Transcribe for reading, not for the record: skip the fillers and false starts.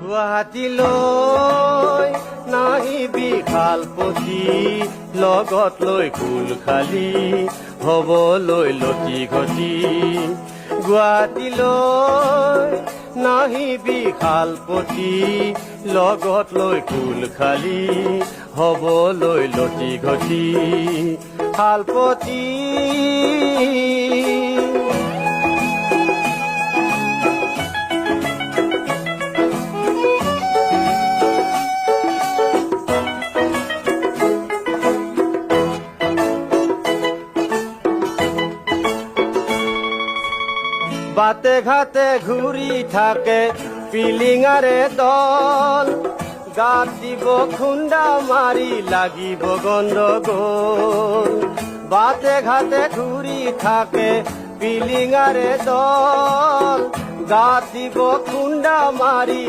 গুৱাহাটীলৈ নাহিবি খালপতি, লগত লৈ কুল খালি হবলৈ লটি ঘটি। গুৱাহাটীলৈ নাহিবি খালপতি, লগত লৈ কুল খালি হবলৈ লটি ঘটি। খালপতি বাটে ঘাটে ঘূৰি থাকে পিলিঙাৰে দল, গাত দিব খুন্দা মাৰি লাগিব গণ্ডগোল। বাটে ঘাটে ঘূৰি থাকে পিলিঙাৰে দল, গাত দিব খুন্দা মাৰি